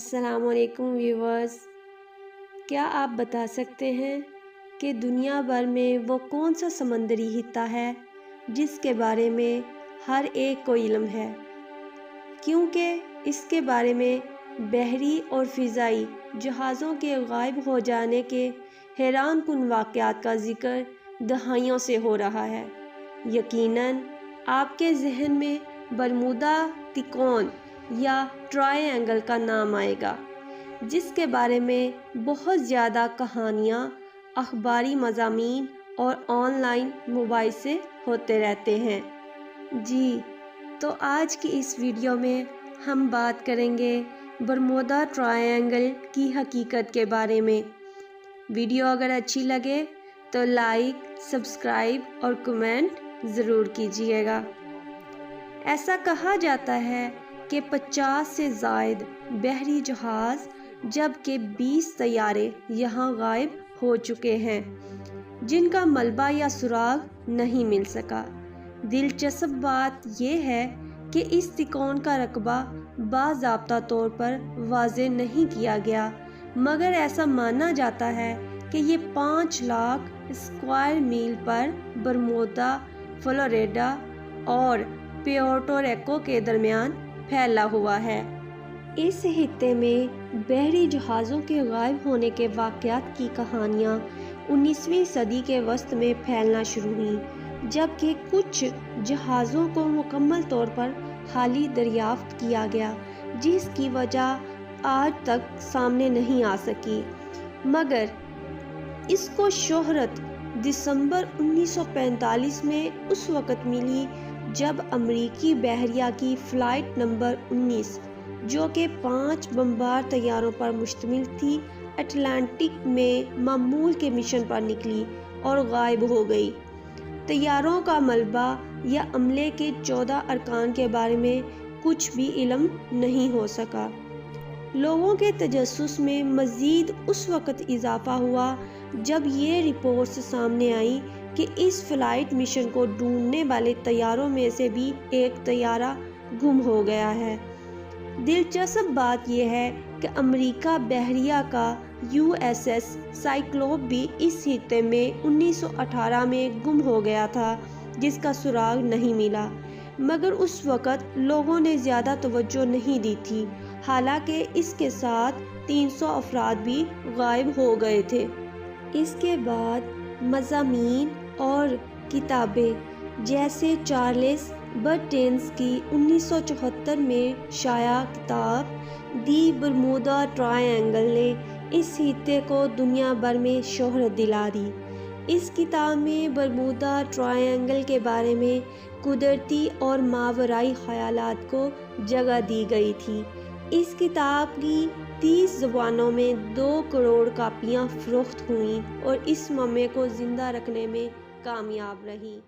अस्सलामुअलैकुम व्यूवर्स। क्या आप बता सकते हैं कि दुनिया भर में वो कौन सा समंदरी हिस्सा है जिसके बारे में हर एक को इल्म है, क्योंकि इसके बारे में बहरी और फ़िज़ाई जहाज़ों के गायब हो जाने के हैरानकुन वाक़यात का ज़िक्र दहाइयों से हो रहा है। यकीनन आपके जहन में बरमूदा त्रिकोण या ट्रायंगल का नाम आएगा, जिसके बारे में बहुत ज़्यादा कहानियाँ, अखबारी मज़ामीन और ऑनलाइन मुबाहिसे होते रहते हैं। जी, तो आज की इस वीडियो में हम बात करेंगे बरमूदा ट्रायंगल की हकीकत के बारे में। वीडियो अगर अच्छी लगे तो लाइक, सब्सक्राइब और कमेंट ज़रूर कीजिएगा। ऐसा कहा जाता है कि 50 से ज़ायद बहरी जहाज़ जबकि 20 तैयारे यहाँ गायब हो चुके हैं, जिनका मलबा या सुराग नहीं मिल सका। दिलचस्प बात यह है कि इस त्रिकोण का रकबा बाज़ाब्ता तौर पर वाज़ेह नहीं किया गया, मगर ऐसा माना जाता है कि ये 5 लाख स्क्वायर मील पर बरमूदा, फ्लोरिडा और प्यूर्टो रिको के दरमियान फैला हुआ है। इस हिस्से में बहरी जहाज़ों के गायब होने के वाक़यात की कहानियाँ 19वीं सदी के वस्त में फैलना शुरू हुई, जबकि कुछ जहाज़ों को मुकम्मल तौर पर खाली दरियाफ्त किया गया, जिसकी वजह आज तक सामने नहीं आ सकी। मगर इसको शोहरत दिसंबर 1945 में उस वक़्त मिली जब अमरीकी बहरिया की फ़्लाइट नंबर 19, जो कि 5 बमबार तैयारों पर मुश्तमिल थी, अटलांटिक में मामूल के मिशन पर निकली और गायब हो गई। तैयारों का मलबा या अमले के 14 अरकान के बारे में कुछ भी इल्म नहीं हो सका। लोगों के तजस्सुस में मज़ीद उस वक़्त इजाफ़ा हुआ जब ये रिपोर्ट्स सामने आई कि इस फ़्लाइट मिशन को ढूंढने वाले तैयारों में से भी एक तैयारा गुम हो गया है। दिलचस्प बात यह है कि अमेरिका बहरिया का USS साइक्लोप भी इस हिस्से में 1918 में गुम हो गया था, जिसका सुराग नहीं मिला, मगर उस वक़्त लोगों ने ज़्यादा तवज्जो नहीं दी थी, हालांकि इसके साथ 300 अफराद भी गायब हो गए थे। इसके बाद मज़ामीन और किताबें जैसे चार्ल्स बर्टेन्स की 1974 में शाया किताब दी बरमूदा ट्रायंगल ने इस हिस्से को दुनिया भर में शोहरत दिला दी। इस किताब में बरमूदा ट्रायंगल के बारे में कुदरती और मावराई ख़यालात को जगह दी गई थी। इस किताब की 30 ज़ुबानों में 2 करोड़ कापियाँ फ़रोख्त हुईं और इस मम्मे को ज़िंदा रखने में कामयाब रही।